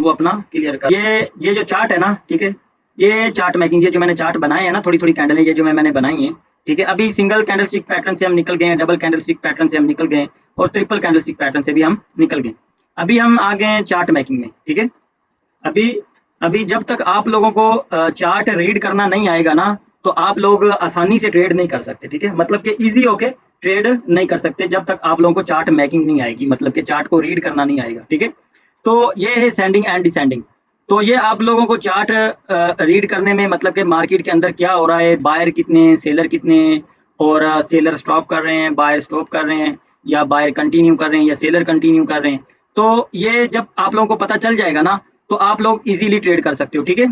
वो अपना क्लियर कर। ये जो चार्ट है ना, ठीक है, ये चार्ट मेकिंग, ये जो मैंने चार्ट बनाए हैं ना, थोड़ी थोड़ी कैंडल ये जो मैंने बनाई है, ठीक है। अभी सिंगल कैंडल स्टिक पैटर्न से हम निकल गए हैं, डबल कैंडल स्टिक पैटर्न से हम निकल गए और ट्रिपल कैंडल स्टिक पैटर्न से भी हम निकल गए। अभी हम आ गए हैं चार्ट मेकिंग में, ठीक है। अभी अभी जब तक आप लोगों को चार्ट रीड करना नहीं आएगा ना, तो आप लोग आसानी से ट्रेड नहीं कर सकते, ठीक है। मतलब कि इजी होके ट्रेड नहीं कर सकते जब तक आप लोगों को चार्ट मेकिंग नहीं आएगी, मतलब कि चार्ट को रीड करना नहीं आएगा, ठीक है। तो ये है सेंडिंग एंड डिसेंडिंग। तो ये आप लोगों को चार्ट रीड करने में, मतलब कि मार्केट के अंदर क्या हो रहा है, बायर कितने हैं, सेलर कितने हैं, और सेलर स्टॉप कर रहे हैं, बायर स्टॉप कर रहे हैं, या बायर कंटिन्यू कर रहे हैं, या सेलर कंटिन्यू कर रहे हैं। तो ये जब आप लोगों को पता चल जाएगा ना, तो आप लोग इजीली ट्रेड कर सकते हो, ठीक है।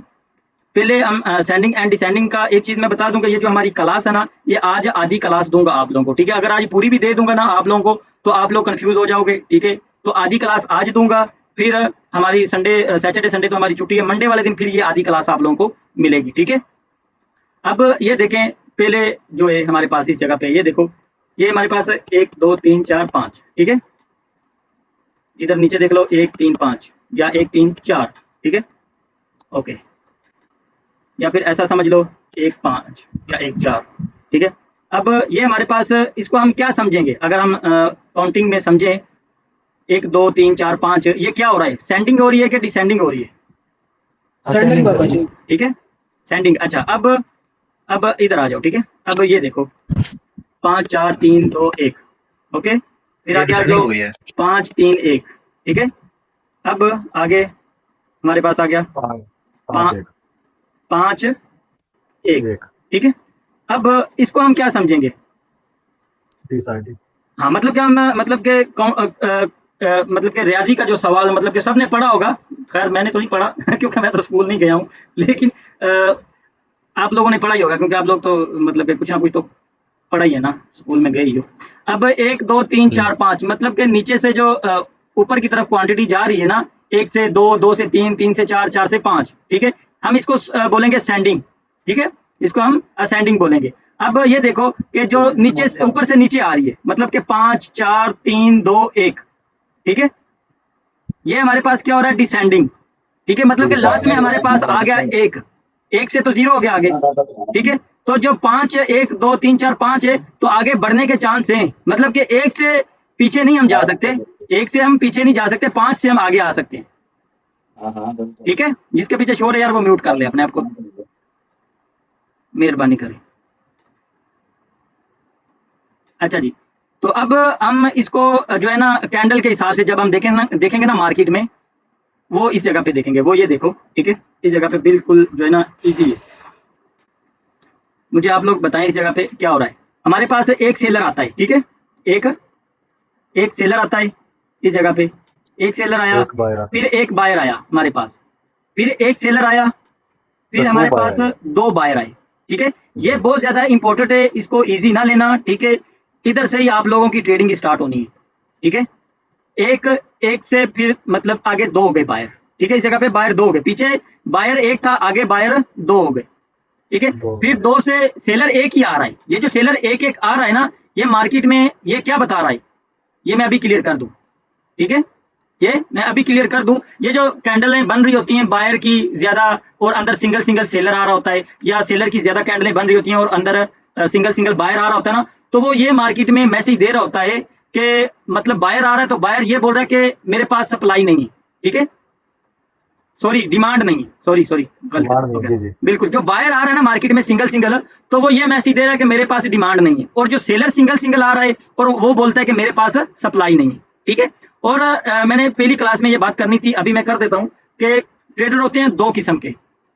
पहले हम सेंडिंग एंड डिसेंडिंग का एक चीज मैं बता दूंगा, ये जो हमारी क्लास है ना, ये आज आधी क्लास दूंगा आप लोगों को, ठीक है। अगर आज पूरी भी दे दूंगा ना आप लोगों को, तो आप लोग कंफ्यूज हो जाओगे, ठीक है। तो आधी क्लास आज दूंगा, फिर हमारी संडे सैटरडे संडे तो हमारी छुट्टी है, मंडे वाले दिन फिर ये आधी क्लास आप लोगों को मिलेगी, ठीक है। अब ये देखें, पहले जो है हमारे पास इस जगह पे, ये देखो, ये हमारे पास 1 2 3 4 5, ठीक है। इधर नीचे देख लो, 1 3 5 या 1 3 4, ठीक है, ओके। या फिर ऐसा समझ लो 1 5 या 1 4, ठीक है। अब ये हमारे पास, इसको हम क्या समझेंगे, अगर हम काउंटिंग में समझें, 1 2 3 4 5, ये क्या हो रहा है, सेंडिंग हो रही है कि डिसेंडिंग हो रही है? सेंडिंग बाबा जी। ठीक है, सेंडिंग। अच्छा, अब इधर आ जाओ, ठीक है। अब ये देखो 5 4 3 2 1, ओके। फिर आगे आ जाओ 5 3 1, ठीक है। अब आगे हमारे पास आ गया 5 1 5 1, 1 ठीक है। अब इसको हम क्या समझेंगे? डिसाइडिंग। हाँ, मतलब क्या, हम मतलब के मतलब के रियाजी का जो सवाल, मतलब कि सबने पढ़ा होगा, खैर मैंने तो नहीं पढ़ा क्योंकि मैं तो स्कूल नहीं गया हूँ, लेकिन आप लोगों ने पढ़ा ही होगा, क्योंकि आप लोग तो मतलब कि कुछ ना कुछ तो पढ़ा ही है ना, स्कूल में गए ही हो। अब 1 2 3 4 5, मतलब कि नीचे से जो ऊपर की तरफ क्वांटिटी जा रही है ना, 1 से 2, 2 से 3, 3 से 4, 4 से 5, ठीक है। हम इसको बोलेंगे सेंडिंग, ठीक है। इसको हम असेंडिंग बोलेंगे। अब ये देखो कि जो नीचे से ऊपर से नीचे आ रही है, मतलब कि 5 4 3 2 1, ठीक है। ये हमारे पास क्या हो रहा है, डिसेंडिंग, ठीक है। मतलब कि लास्ट में हमारे पास आ गया 1, 1 से तो 0 हो गया आगे, ठीक है। तो जो 5 1 2 3 4 5 है, तो आगे बढ़ने के चांस हैं, मतलब कि 1 से पीछे नहीं हम जा सकते, 1 से हम पीछे नहीं जा सकते, 5 से हम आगे आ सकते हैं, ठीक है। जिसके पीछे शोर है यार, वो म्यूट कर ले अपने आप को, मेहरबानी करें। अच्छा जी, तो अब हम इसको जो है ना, कैंडल के हिसाब से जब हम देखेंगे ना मार्केट में, वो इस जगह पे देखेंगे, वो ये देखो, ठीक है। इस जगह पे बिल्कुल जो है ना इजी है। मुझे आप लोग बताएं इस जगह पे क्या हो रहा है। हमारे पास एक सेलर आता है, ठीक है। एक एक सेलर आता है इस जगह पे, एक सेलर आया, एक बायर आता फिर एक बायर आया हमारे पास, फिर एक सेलर आया, फिर है, दो हमारे बायर पास आए। 2 बायर आए, ठीक है। ये जी बहुत ज्यादा इंपॉर्टेंट है, इसको इजी ना लेना, ठीक है। इधर से ही आप लोगों की ट्रेडिंग स्टार्ट होनी है, ठीक है। एक एक से फिर मतलब आगे 2 हो गए बायर, ठीक है। इस जगह पे बायर 2 हो गए, पीछे बायर 1 था, आगे बायर 2 हो गए, ठीक है। दो फिर 2 से सेलर 1 ही आ रहा है, ये जो सेलर 1 1 आ रहा है ना, ये मार्केट में ये क्या बता रहा है, ये मैं अभी क्लियर कर दूं, ठीक है। ये मैं अभी क्लियर कर दूं, ये जो कैंडलें बन रही होती हैं बायर की ज्यादा, और अंदर सिंगल सिंगल सेलर आ रहा होता है, या सेलर की ज्यादा कैंडलें बन रही होती हैं और अंदर सिंगल सिंगल बायर आ रहा होता है ना, तो वो ये मार्केट में मैसेज दे रहा होता है कि मतलब बायर आ रहा है, तो बायर ये बोल रहा है कि मेरे पास सप्लाई नहीं है, ठीक है। सॉरी, डिमांड नहीं है, सॉरी सॉरी, गलत डिमांड हो नहीं। गया। जी जी। बिल्कुल, जो बायर आ रहा है ना मार्केट में सिंगल सिंगल, तो वो ये मैसेज दे रहा है कि मेरे पास डिमांड नहीं है, और जो सेलर सिंगल सिंगल आ रहा है, और वो बोलता है कि मेरे पास सप्लाई नहीं है, ठीक है। और मैंने पहली क्लास में ये बात करनी थी, अभी मैं कर देता हूँ, कि ट्रेडर होते हैं 2 किस्म के,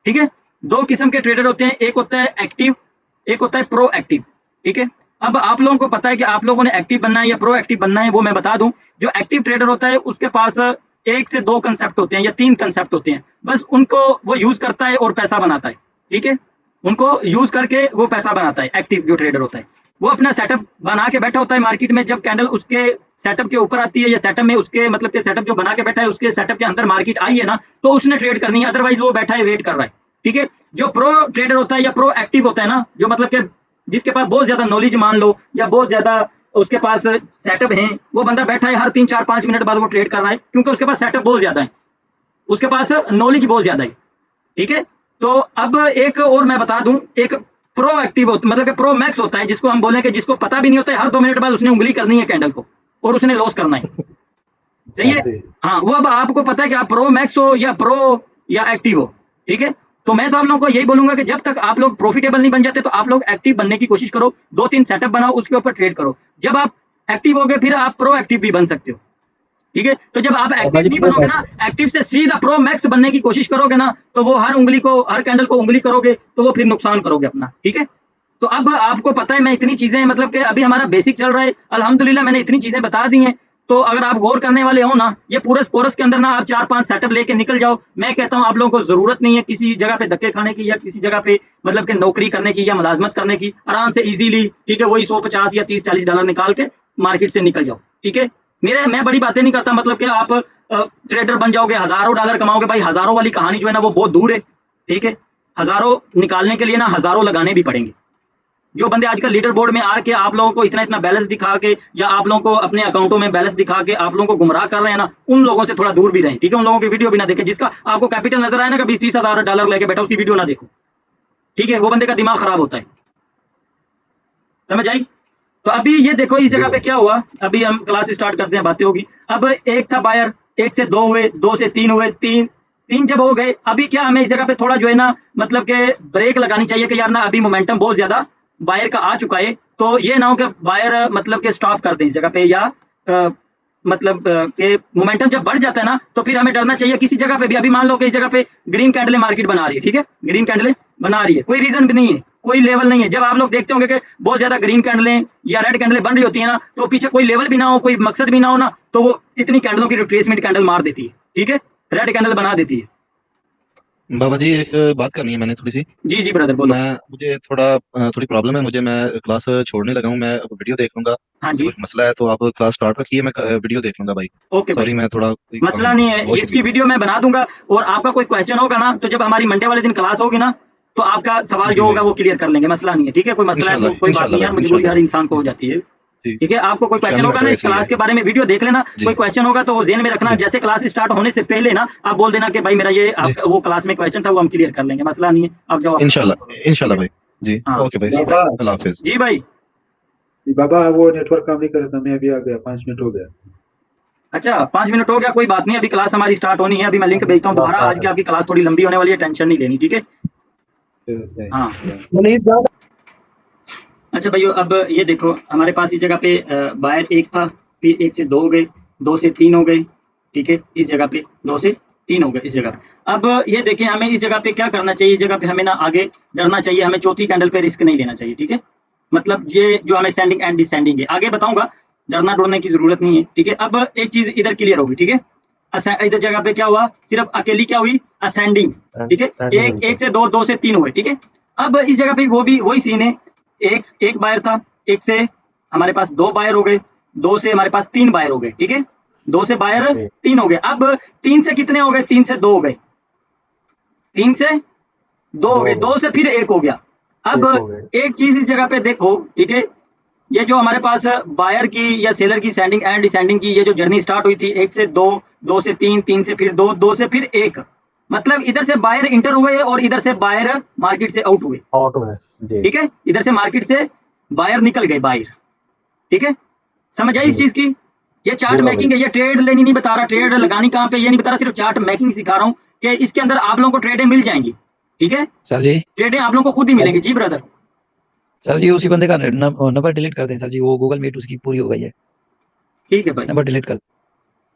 ठीक है। 2 किस्म के ट्रेडर होते हैं, एक होता है एक्टिव, एक होता है प्रो एक्टिव, ठीक है। अब आप लोगों को पता है कि आप लोगों ने एक्टिव बनना है या प्रो एक्टिव बनना है, वो मैं बता दूं। जो एक्टिव ट्रेडर होता है उसके पास 1 से 2 कंसेप्ट होते हैं या 3 कंसेप्ट होते हैं, बस उनको वो यूज करता है और पैसा बनाता है, ठीक है। उनको यूज करके वो पैसा बनाता है, एक्टिव जो ट्रेडर होता है। वो अपना सेटअप बना के बैठा होता है मार्केट में, जब कैंडल उसके सेटअप के ऊपर आती है, या सेटअप में उसके मतलब के सेटअप जो बना के बैठा है उसके सेटअप के अंदर मार्केट आई है ना, तो उसने ट्रेड करनी है, अदरवाइज वो बैठा है वेट कर रहा है, ठीक है। जो प्रो ट्रेडर होता है या प्रो एक्टिव होता है ना, जो मतलब के जिसके पास बहुत ज्यादा नॉलेज मान लो, या बहुत ज्यादा उसके पास सेटअप है, वो बंदा बैठा है हर 3 4 5 मिनट बाद वो ट्रेड कर रहा है, क्योंकि उसके पास सेटअप बहुत ज्यादा है, उसके पास नॉलेज बहुत ज्यादा है, ठीक है। तो अब एक और मैं बता दूं, एक प्रो एक्टिव होता, मतलब कि प्रो मैक्स होता है, जिसको हम बोलें कि जिसको पता भी नहीं होता है, हर 2 मिनट बाद उसने उंगली करनी है कैंडल को और उसने लॉस करना है, सही है। ऐसे हाँ, वो अब आपको पता है कि आप प्रो मैक्स हो या प्रो या एक्टिव हो, ठीक है। तो मैं तो आप लोगों को यही बोलूंगा कि जब तक आप लोग प्रॉफिटेबल नहीं बन जाते तो आप लोग एक्टिव बनने की कोशिश करो, 2-3 सेटअप बनाओ, उसके ऊपर ट्रेड करो। जब आप एक्टिव हो गए फिर आप प्रो एक्टिव भी बन सकते हो, ठीक है। तो जब आप बाबा एक्टिव जी नहीं प्रो बनोगे ना, मैक्स एक्टिव से सीधा प्रो मैक्स बनने की कोशिश करोगे ना, तो वो हर उंगली को, हर कैंडल को उंगली करोगे तो वो फिर नुकसान करोगे अपना, ठीक है। तो अब आपको पता है मैं इतनी चीजें, मतलब कि अभी हमारा बेसिक चल रहा है, अल्हम्दुलिल्लाह मैंने इतनी चीजें बता दी हैं। तो अगर आप गौर करने वाले हो ना, ये पूरे कोर्स के अंदर ना आप 4-5 सेटअप लेके निकल जाओ। मैं कहता हूँ आप लोगों को जरूरत नहीं है किसी जगह पे धक्के खाने की, या किसी जगह पे मतलब कि नौकरी करने की या मुलाजमत करने की। आराम से इजीली, ठीक है, वही 150 या 30-40 डॉलर निकाल के मार्केट से निकल जाओ, ठीक है। मैं बड़ी बातें नहीं करता, मतलब कि आप ट्रेडर बन जाओगे, हजारों डॉलर कमाओगे। भाई हजारों वाली कहानी जो है ना वो बहुत दूर है, ठीक है। हजारों निकालने के लिए ना हजारों लगाने भी पड़ेंगे। जो बंदे आजकल लीडर बोर्ड में आके आप लोगों को इतना इतना बैलेंस दिखा के, या आप लोगों को अपने अकाउंटों में बैलेंस दिखा के आप लोगों को गुमराह कर रहे हैं ना, उन लोगों से थोड़ा दूर भी रहें, ठीक है। उन लोगों की वीडियो भी ना देखें। जिसका आपको कैपिटल नजर आए ना, 20-30 हज़ार डॉलर लेके बैठा, उसकी वीडियो ना देखो, ठीक है। वो बंदे का दिमाग खराब होता है, समझ आई। तो अभी ये देखो इस जी जगह पे भाई। क्या हुआ। अभी हम क्लास स्टार्ट करते हैं, बातें होगी। अब एक था बायर, 1 से 2 हुए, 2 से 3 हुए, तीन तीन जब हो गए, अभी क्या हमें इस जगह पे थोड़ा जो है ना, मतलब के ब्रेक लगानी चाहिए कि यार ना अभी मोमेंटम बहुत ज्यादा बायर का आ चुका है। तो ये ना हो कि बायर मतलब के स्टॉप कर दें इस जगह पे, या मतलब कि मोमेंटम जब बढ़ जाता है ना, तो फिर हमें डरना चाहिए किसी जगह पे भी। अभी मान लो कि इस जगह पे ग्रीन कैंडल मार्केट बना रही है, ठीक है, ग्रीन कैंडल बना रही है, कोई रीजन भी नहीं है, कोई लेवल नहीं है। जब आप लोग देखते होंगे कि बहुत ज्यादा ग्रीन कैंडलें या रेड कैंडलें बन रही होती है ना, तो पीछे कोई लेवल भी ना हो, कोई मकसद भी ना हो ना, तो वो इतनी कैंडलों की रिट्रेसमेंट कैंडल मार देती है, ठीक है, रेड कैंडल बना देती है। बाबा जी एक बात करनी है मैंने थोड़ी सी। जी जी ब्रदर बोलो। मैं मुझे थोड़ी प्रॉब्लम है मुझे। मैं क्लास छोड़ने लगा हूँ। मैं अब वीडियो देख लूंगा। हाँ मुझे जी, कुछ मसला है तो आप क्लास स्टार्ट रखिए। मैं वीडियो देख लूंगा भाई। ओके भाई, सॉरी मैं थोड़ा कोई काम मसला है नहीं मुझे। है, बहुत इसकी शुक्रिया। वीडियो मैं बना दूंगा। और आपका कोई क्वेश्चन होगा ना, तो जब हमारी मंडे वाले दिन क्लास होगी ना, तो आपका सवाल जी जो भाई। होगा वो क्लियर कर लेंगे, मसला नहीं है, ठीक है। कोई मसला है तो इंशाल्लाह कोई बात इंशाल्लाह नहीं यार, भाई मजबूरी इंशाल्लाह। हर इंसान को हो जाती है, जी। ठीक है। आपको कोई क्वेश्चन फैमिली होगा ना मैटर इस ऐसे ही है। क्लास के बारे में, वीडियो देख लेना। जी कोई क्वेश्चन होगा तो वो जेन में रखना, जी जैसे क्लास स्टार्ट होने से पहले ना आप बोल देना कि भाई मेरा ये जी। आपका वो क्लास में क्वेश्चन था, वो हम क्लियर कर लेंगे, मसला नहीं है। आप जाओ अपना काम करो, इंशाल्लाह ठीक इंशाल्लाह है। भाई। जी हाँ ओके भाई। जी भाई। बाबा अल्लाह हाफिज। जी भाई। बाबा वो नेटवर्क काम नहीं कर रहा था, मैं अभी आ गया, 5 मिनट हो गया। अच्छा 5 मिनट हो गया, कोई बात नहीं, अभी क्लास हमारी स्टार्ट होनी है। अभी मैं लिंक अभी भेजता हूँ क्लास दोबारा। आज स्टार्ट की है। आपकी क्लास थोड़ी लंबी होने वाली है, टेंशन नहीं लेनी, ठीक है। हाँ, मुनीब साहब अच्छा भाइयों, अब ये देखो हमारे पास इस जगह पे बायर एक था, फिर 1 से 2 हो गए, 2 से 3 हो गए, ठीक है। इस जगह पे 2 से 3 हो गए इस जगह पे। अब ये देखें हमें इस जगह पे क्या करना चाहिए। इस जगह पे हमें ना आगे डरना चाहिए, हमें चौथी कैंडल पे रिस्क नहीं लेना चाहिए, ठीक है। मतलब ये जो हमें सेंडिंग एंड डिसेंडिंग है, आगे बताऊंगा, डरना डरने की जरूरत नहीं है, ठीक है। अब एक चीज इधर क्लियर होगी, ठीक है। इधर जगह पे क्या हुआ, सिर्फ अकेली क्या हुई, असेंडिंग, ठीक है। एक एक से दो, 2 से 3 हुए, ठीक है। अब इस जगह पे वो भी वही सीन है। एक एक बायर था, 1 से हमारे पास 2 बायर हो गए, 2 से हमारे पास 3 बायर हो गए, ठीक है। 2 से बायर जी 3 हो गए। अब 3 से कितने हो गए, 3 से 2 हो गए, 3 से 2 हो दो गए, हो गए, 2 से फिर 1 हो गया। अब एक हो गए। एक चीज इस जगह पे देखो, ठीक है। ये जो हमारे पास बायर की या सेलर की सेंडिंग एंड डिसेंडिंग की ये जो जर्नी स्टार्ट हुई थी, 1 से 2, 2 से 3, 3 से फिर 2, 2 से फिर 1, मतलब इधर से बायर इंटर हुए और इधर से बायर मार्केट से आउट हुए, आउट हुए। जी ठीक है। इधर से मार्केट से बायर निकल गए, बायर, ठीक है। समझ आई जी इस चीज की। ये जी चार्ट बाबा मेकिंग जी। है, ये ट्रेड लेनी नहीं बता रहा, ट्रेड लगानी कहाँ पे ये नहीं बता रहा, सिर्फ चार्ट मेकिंग सिखा रहा हूँ कि इसके अंदर आप लोगों को ट्रेडें मिल जाएंगी, ठीक है। सर जी ट्रेडें आप लोगों को खुद ही सर मिलेंगी। जी ब्रदर। सर जी उसी बंदे का नंबर डिलीट कर दें सर जी, वो गूगल मीट उसकी पूरी हो गई है, ठीक है भाई, नंबर डिलीट कर।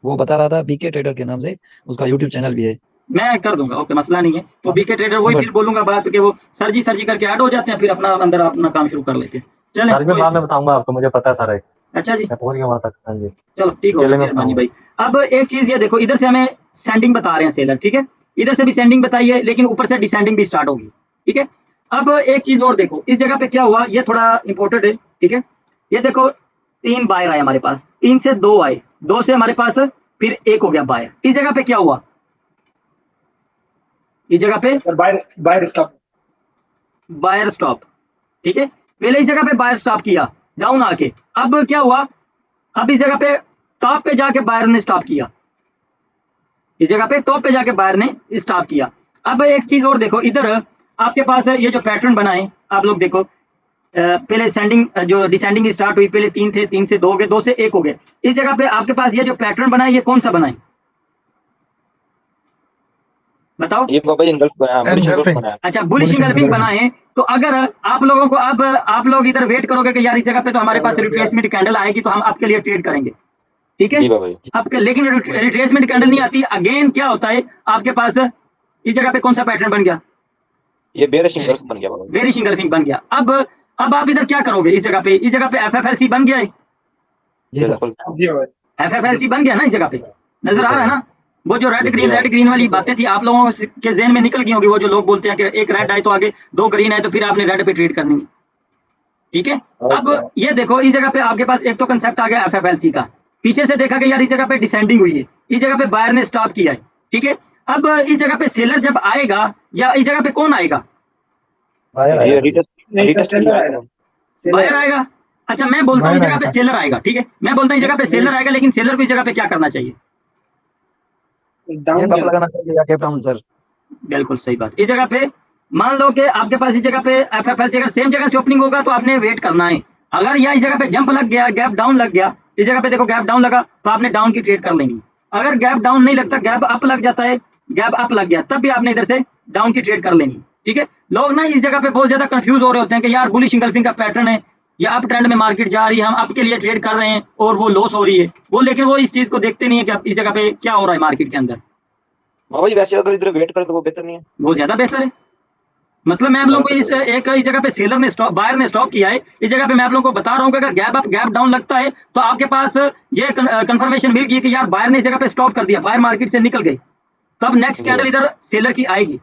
वो बता रहा था बीके ट्रेडर के नाम से, उसका यूट्यूब चैनल भी है। मैं कर दूंगा, ओके मसला नहीं है। तो बीके ट्रेडर वही नंबर फिर बोलूंगा बात कि वो सर जी करके ऐड हो जाते हैं, फिर अपना अंदर अपना काम शुरू कर लेते हैं। चलें सर मैं कोई, बाद में बताऊंगा आपको, मुझे पता है सारा। अच्छा जी, मैं पहुंच गया वहां तक। हाँ जी, चलो ठीक हो गया, अकेले में मेहरबानी बताऊंगा। भाई। अब एक चीज ये देखो, इधर से हमें सेंडिंग बता रहे हैं सेलर, ठीक है। इधर से भी सेंडिंग बताई है, लेकिन ऊपर से डिसेंडिंग भी स्टार्ट होगी, ठीक है। अब एक चीज और देखो, इस जगह पे क्या हुआ, ये थोड़ा इंपॉर्टेंट है, ठीक है। ये देखो 3 बायर आए हमारे पास, 3 से 2 आए, 2 से हमारे पास फिर 1 हो गया बायर। इस जगह पे क्या हुआ, इस जगह पे sir buy buy stop buyer stop, ठीक है। पहले इस जगह पे बायर स्टॉप किया, डाउन आके। अब क्या हुआ, अब इस जगह पे टॉप पे जाके बायर ने स्टॉप किया, इस जगह पे टॉप पे जाके बायर ने स्टॉप किया। अब एक चीज और देखो, इधर आपके पास ये जो पैटर्न बना है, आप लोग देखो, पहले सेंडिंग जो डिसेंडिंग स्टार्ट हुई, पहले 3 थे, 3 से 2 हो गए, 2 से 1 हो गए। इस जगह पे आपके पास ये जो पैटर्न बना है, ये कौन सा बना है बताओ? ये बाबा जी इंगल्फ बना, बुलिश इंगल्फ बना है। अच्छा, बुलिश इंगल्फिंग बना है। तो अगर आप लोगों को, अब आप लोग इधर वेट करोगे कि यार इस जगह पे तो हमारे पास रिट्रेसमेंट कैंडल आएगी तो हम आपके लिए ट्रेड करेंगे, ठीक है? जी बाबा जी। आपके लेकिन रिट्रेसमेंट कैंडल नहीं आती। अगेन क्या होता है आपके पास, इस जगह पे कौन सा पैटर्न बन गया? ये बेरिश इंगल्फ बन गया बाबा जी। बेरिश इंगल्फिंग बन गया। अब आप इधर क्या करोगे? इस जगह पे एफएफएलसी बन गया है। जी सर। बिल्कुल। एफएफएलसी बन गया ना, इस जगह पे नजर आ रहा है ना? वो जो रेड जी ग्रीन वाली बातें थी आप लोगों के ज़हन में निकल गई होगी। वो जो लोग बोलते हैं कि एक रेड आए तो आगे 2 ग्रीन आए तो फिर आपने रेड पे ट्रेड करनी है, ठीक है? अब ये देखो, इस जगह पे आपके पास एक तो कंसेप्ट आ गया एफएफएलसी का। पीछे से देखा कि यार इस जगह पे डिसेंडिंग हुई है, इस जगह पे बायर ने स्टॉप किया है, ठीक है? अब इस जगह पे सेलर जब आएगा, या इस जगह पे कौन आएगा? बायर ये आएगा सर जी। रीटेस्ट बायर आएगा। अच्छा, मैं बोलता हूँ इस जगह पे सेलर आएगा, ठीक है? मैं बोलता हूँ इस जगह पे सेलर आएगा, लेकिन सेलर को इस जगह पे क्या करना चाहिए? गैप अप लगाना चाहिए या गैप डाउन सर। बिल्कुल सही बात। इस जगह पे मान लो कि आपके पास इस जगह पे एफएफएलसी अगर सेम जगह से ओपनिंग होगा तो आपने वेट करना है। अगर यहाँ इस जगह पे जंप लग गया, गैप डाउन लग गया, इस जगह पे देखो गैप डाउन लगा तो आपने डाउन की ट्रेड कर लेनी। अगर गैप डाउन नहीं लगता, गैप अप लग जाता है, गैप अप लग गया, तब भी आपने इधर से डाउन की ट्रेड कर लेनी, ठीक है? लोग ना इस जगह पे बहुत ज्यादा कंफ्यूज हो रहे होते हैं कि यार बुलिश इंगल्फिंग का पैटर्न है या अप ट्रेंड में मार्केट जा रही है, हम अप के लिए ट्रेड कर रहे हैं और वो लॉस हो रही है, वो लेकिन वो इस चीज को देखते नहीं है कि इस जगह पे क्या हो रहा है मार्केट के अंदर। बाबा जी वैसे अगर इधर वेट करें तो वो बेहतर नहीं है? वो ज्यादा बेहतर है। मतलब मैं आप लोगों को इस जगह पे सेलर ने स्टॉप, बायर ने स्टॉप किया है, इस जगह पे मैं आप लोगों को बता रहा हूँ कि अगर गैप अप गैप डाउन लगता है तो आपके पास ये कंफर्मेशन मिल गई कि यार बायर ने इस जगह पे स्टॉप कर दिया, बायर मार्केट से निकल गई। तो अब नेक्स्ट कैंडल इधर सेलर की आएगी,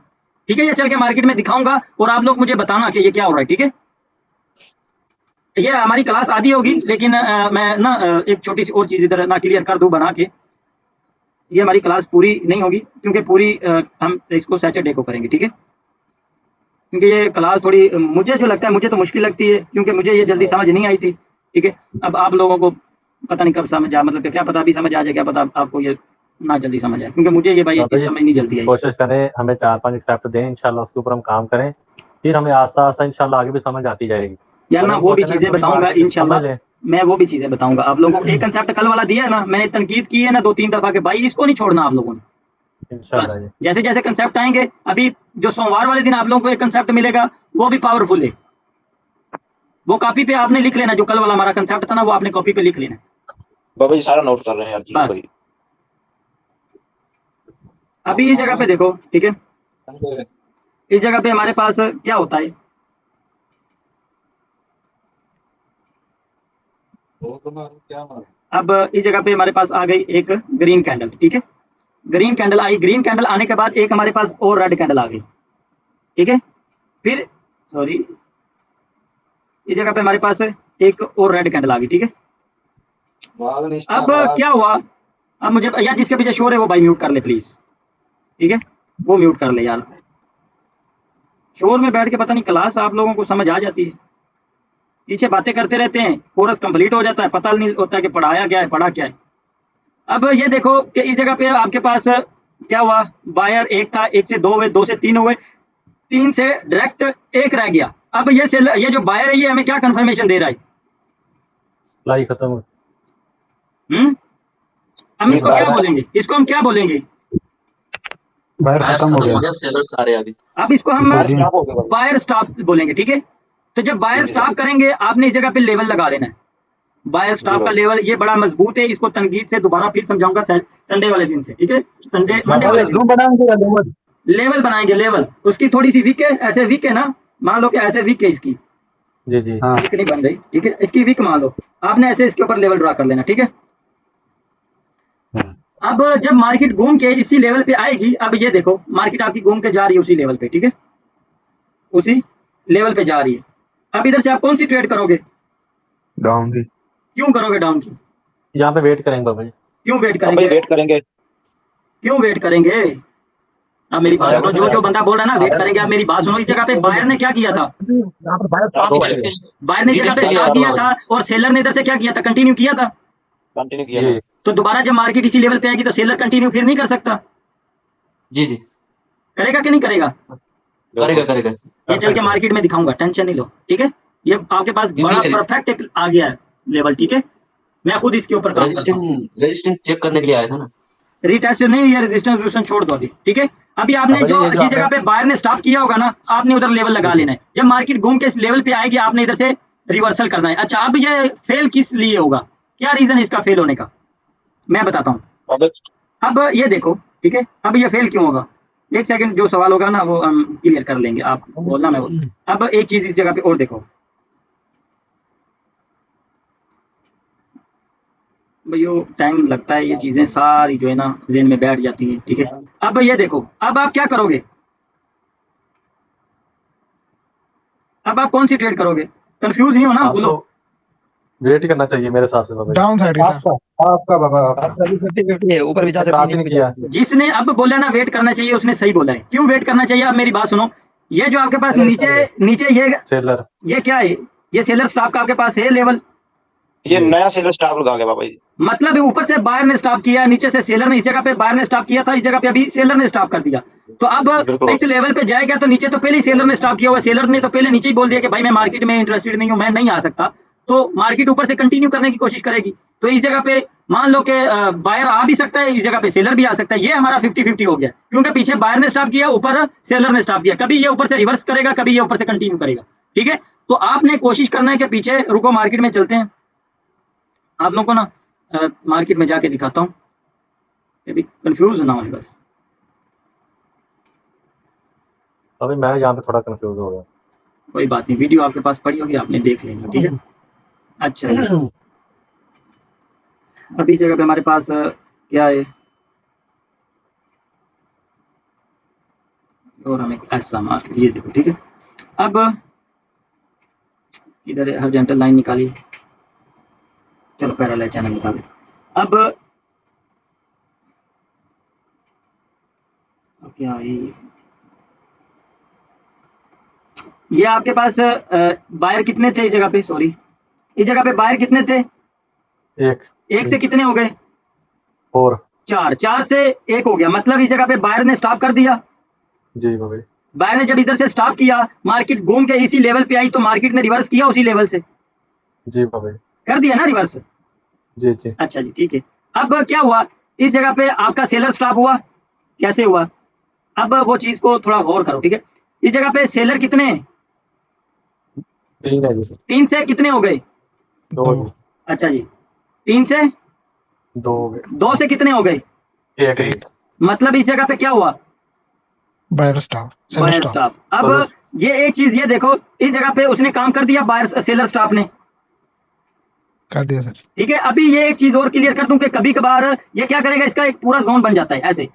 ठीक है? ये चल के मार्केट में दिखाऊंगा और आप लोग मुझे बताना कि ये क्या हो रहा है, ठीक है? ये हमारी क्लास आधी होगी, लेकिन मैं ना एक छोटी सी और चीज इधर ना क्लियर कर दूं बना के। ये हमारी क्लास पूरी नहीं होगी क्योंकि पूरी हम इसको सैटरडे को करेंगे, ठीक है? क्योंकि ये क्लास थोड़ी मुझे जो लगता है, मुझे तो मुश्किल लगती है क्योंकि मुझे ये जल्दी समझ नहीं आई थी, ठीक है? अब आप लोगों को पता नहीं कब समझ आ, मतलब कि क्या पता अभी समझ आ जाए, क्या पता आपको ये ना जल्दी समझ आए, क्योंकि मुझे ये भाई बाबा इस जी, समय नहीं जल्दी आई। कोशिश करें हमें 4-5 एक्सेप्ट दें, इंशाल्लाह उसके ऊपर हम काम करें, फिर हमें आस्ता आस्ता इंशाल्लाह आगे भी समझ आती जाएगी। यार ना हम वो भी सोच रहे हैं चीजें पूरी बताऊंगा मार्केट इंशाल्लाह, समझ लें। मैं वो भी चीजें बताऊंगा आप लोगों को। एक कंसेप्ट कल वाला दिया है ना, मैंने तनकीद की है ना 2-3 दफा के भाई इसको नहीं छोड़ना आप लोगों ने। इंशाल्लाह बस जी। जैसे जैसे कंसेप्ट आएंगे, अभी जो सोमवार वाले दिन आप लोगों को एक कंसेप्ट मिलेगा वो भी पावरफुल है, वो कॉपी पे आपने लिख लेना। जो कल वाला हमारा कंसेप्ट था ना, वो आपने कॉपी पे लिख लेना। बाबा जी सारा नोट कर रहे हैं यार चीज बस कोई। अभी इस जगह पे देखो, ठीक है? इस जगह पे हमारे पास क्या होता है, अब इस जगह पे हमारे पास आ गई एक ग्रीन कैंडल, ठीक है? ग्रीन कैंडल आई, ग्रीन कैंडल आने के बाद एक हमारे पास और रेड कैंडल आ गई, ठीक है? फिर सॉरी, इस जगह पे हमारे पास एक और रेड कैंडल आ गई, ठीक है? अब क्या हुआ, अब मुझे यार जिसके पीछे शोर है वो भाई म्यूट कर ले प्लीज, ठीक है? वो म्यूट कर ले यार, शोर में बैठ के पता नहीं क्लास आप लोगों को समझ आ जाती है, पीछे बातें करते रहते हैं, कोर्स कंप्लीट हो जाता है, पता नहीं होता कि पढ़ाया क्या है, पढ़ा क्या है। अब ये देखो कि इस जगह पे आपके पास क्या हुआ, बायर एक था, 1 से 2 हुए, 2 से 3 हुए, 3 से डायरेक्ट 1 रह गया। अब ये जो बायर है ये हमें क्या कंफर्मेशन दे रहा है? सप्लाई खत्म हो। हम इसको क्या बोलेंगे, इसको हम क्या बोलेंगे? बाहर खत्म हो गया। सेलर्स आ रहे हैं अभी। अब इसको हम बाहर स्टॉप हो गया बाबा बायर स्टॉप बोलेंगे, ठीक है? तो जब बायर जी, स्टॉप करेंगे आपने इस जगह पे लेवल लगा लेना है। बायर स्टॉप का लेवल ये बड़ा मजबूत है, इसको तनकीद से दोबारा फिर समझाऊंगा संडे वाले दिन से, ठीक है? संडे मंडे वाले दिन लेवल बनाएंगे, लेवल उसकी थोड़ी सी वीक है, ऐसे वीक है ना, मान लो कि ऐसे वीक है इसकी, जी जी। हाँ वीक नहीं बन रही, ठीक है? इसकी वीक मान लो, आपने ऐसे इसके ऊपर लेवल ड्रा कर लेना, ठीक है? अब जब मार्केट घूम के इसी लेवल पे आएगी, अब ये देखो मार्केट आपकी घूम के जा रही है उसी लेवल पे, ठीक है? उसी लेवल पे जा रही है। अब इधर से आप कौन सी ट्रेड करोगे? डाउन की। क्यों करोगे डाउन की? यहाँ पे वेट करेंगे बाबा जी। क्यों वेट बाबा जी करेंगे? वेट करेंगे। क्यों वेट करेंगे? अब मेरी बात सुनो, जो बंदा बोल रहा है ना वेट करेंगे, आप मेरी बात सुनो। इस जगह पे बायर ने क्या किया था? बायर ने इस जगह पे स्टॉप किया था और सेलर ने इधर से क्या किया था? कंटिन्यू किया था। कंटिन्यू किया तो दोबारा जब मार्केट इसी लेवल पे आएगी तो सेलर कंटिन्यू फिर नहीं कर सकता। जी जी करेगा कि नहीं करेगा? करेगा करेगा। ये चल के मार्केट में दिखाऊंगा, टेंशन नहीं लो, ठीक है। ये आपके पास बड़ा परफेक्ट एक आ गया है लेवल, ठीक है। मैं खुद इसके ऊपर काम करता हूँ। रेजिस्टेंस चेक करने के लिए आया था ना। रीटेस्ट नहीं, ये रेजिस्टेंस छोड़ दो अभी, ठीक है। अभी आपने बाबा जी, जो ये जो जिस जगह पे बायर ने स्टॉप किया होगा ना, आपने उधर लेवल लगा लेना है। जब मार्केट घूम के इस लेवल पे आएगी, आपने इधर से रिवर्सल करना है। अच्छा, अब ये फेल किस लिए होगा, क्या रीजन इसका फेल होने का, मैं बताता हूँ। बाबा अब ये देखो, ठीक है, अब ये फेल क्यों होगा, एक सेकंड, जो सवाल होगा ना वो हम क्लियर कर लेंगे, आप बोलना मैं बोल। अब एक चीज इस जगह पे और देखो भैया, टाइम लगता है, ये चीजें सारी जो है ना जेन में बैठ जाती हैं, ठीक है। अब ये देखो, अब आप क्या करोगे, अब आप कौन सी ट्रेड करोगे, कंफ्यूज नहीं हो ना, आप बोलो। तो वेट ही करना चाहिए मेरे हिसाब से बाबा जी। डाउन साइड है सर। आपका बाबा आपका। आपका भी 50-50 है, ऊपर भी जा सकती क्रॉस है, ही नीचे नहीं भी जा किया। सकती है। जिसने अब बोला ना वेट करना चाहिए, उसने सही बोला है। क्यों वेट करना चाहिए, अब मेरी बात सुनो। ये जो आपके पास नीचे नीचे सेलर ये क्या है, ये सेलर स्टॉप का आपके पास है लेवल, ये नया सेलर स्टॉप लगा गया बाबा जी। मतलब ऊपर से बायर ने स्टॉप किया, नीचे से सेलर ने, इस जगह पे बायर ने स्टॉप किया था, इस जगह पे अभी सेलर ने स्टॉप कर दिया। तो अब बिल्कुल। इस लेवल पे जाएगा तो नीचे तो पहले ही सेलर ने स्टॉप किया हुआ, सेलर ने तो पहले नीचे ही बोल दिया कि भाई मैं मार्केट में इंटरेस्टेड नहीं हूं, मैं नहीं आ सकता। तो मार्केट ऊपर से कंटिन्यू करने की कोशिश करेगी। तो इस जगह पे मान लो कि बायर आ भी सकता है, इस जगह पे सेलर भी आ सकता है। ये हमारा 50-50 हो गया, क्योंकि पीछे बायर ने स्टॉप किया, ऊपर सेलर ने स्टॉप किया। कभी ये ऊपर से रिवर्स करेगा, कभी ये ऊपर से कंटिन्यू करेगा, ठीक है। तो आपने कोशिश करना है कि पीछे रुको, मार्केट में चलते हैं, आप लोगों को ना मार्केट में जाके दिखाता हूँ, अभी कंफ्यूज ना हो बस। अभी मैं यहाँ पे थोड़ा कंफ्यूज हो गया। कोई बात नहीं, वीडियो आपके पास पड़ी होगी, आपने देख लेनी, ठीक है। अच्छा जी, अभी इस जगह पे हमारे पास क्या है, और हमें ऐसा मार्क, ये देखो, ठीक है। अब इधर हॉरिजॉन्टल लाइन निकाली, चलो पैरेलल चैनल निकाले। अब क्या है ये आपके पास बायर कितने थे इस जगह पे, सॉरी, इस जगह पे बायर कितने थे, एक से कितने हो गए, 4। चार से एक हो गया, मतलब इस जगह पे बायर ने स्टॉप कर दिया। जी बाबा जी। बायर ने जब इधर से स्टॉप किया, मार्केट घूम के इसी लेवल पे आई, तो मार्केट ने रिवर्स किया उसी लेवल से, जी बाबा जी। कर दिया ना रिवर्स। जी जी। अच्छा जी, ठीक है। अब क्या हुआ, इस जगह पे आपका सेलर स्टॉप हुआ, कैसे हुआ, अब वो चीज को थोड़ा गौर करो, ठीक है। इस जगह पे सेलर कितने हैं, 3 है जी। 3 से कितने हो गए, 2 जी। अच्छा जी, 3 से 2 2 से कितने हो गए, 1 मतलब इस जगह पे क्या हुआ, buyer stop, seller buyer stop. Stop. अब सेलर। ये एक चीज ये देखो, इस जगह पे उसने काम कर दिया, बायर सेलर स्टॉप ने, कर दिया सर। ठीक है। अभी ये एक चीज और क्लियर कर दूं कि कभी कभार ये क्या करेगा, इसका एक पूरा जोन बन जाता है ऐसे,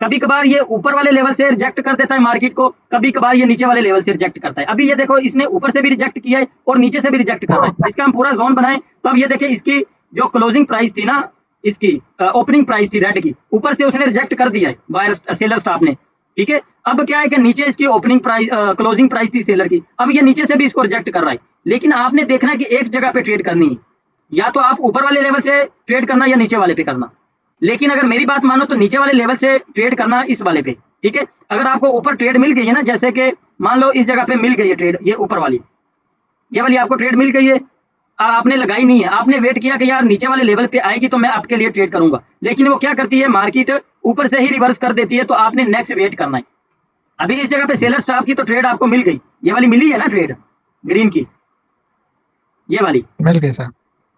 कभी कभार ये ऊपर वाले लेवल से रिजेक्ट कर देता है मार्केट को, कभी कभार ये नीचे वाले लेवल से रिजेक्ट करता है। अभी ये देखो, इसने ऊपर से भी रिजेक्ट किया है और नीचे से भी रिजेक्ट कर रहा है। इसका हम पूरा जोन बनाए तो अब ये देखिए, इसकी जो क्लोजिंग प्राइस थी ना, इसकी ओपनिंग प्राइस थी रेड की, ऊपर से उसने रिजेक्ट कर दिया है बायर सेलर स्टॉप ने, ठीक है। अब क्या है कि नीचे इसकी ओपनिंग प्राइस क्लोजिंग प्राइस थी सेलर की, अब ये नीचे से भी इसको रिजेक्ट कर रहा है। लेकिन आपने देखना है कि एक जगह पे ट्रेड करनी है, या तो आप ऊपर वाले लेवल से ट्रेड करना या नीचे वाले पे करना। लेकिन अगर मेरी बात मानो तो नीचे वाले लेवल से ट्रेड करना इस वाले पे, ठीक है। अगर आपको ऊपर ट्रेड मिल गई है ना, जैसे कि मान लो इस जगह पे मिल गई है ट्रेड, ये ऊपर वाली, ये वाली आपको ट्रेड मिल गई है, आपने लगाई नहीं है, आपने वेट किया कि यार नीचे वाले लेवल पे आएगी तो मैं आपके लिए ट्रेड करूंगा, लेकिन वो क्या करती है, मार्केट ऊपर से ही रिवर्स कर देती है, तो आपने नेक्स्ट वेट करना है। अभी इस जगह पे सेलर स्टॉप की तो ट्रेड आपको मिल गई, ये वाली मिली है ना ट्रेड ग्रीन की, ये वाली मिल गई सर।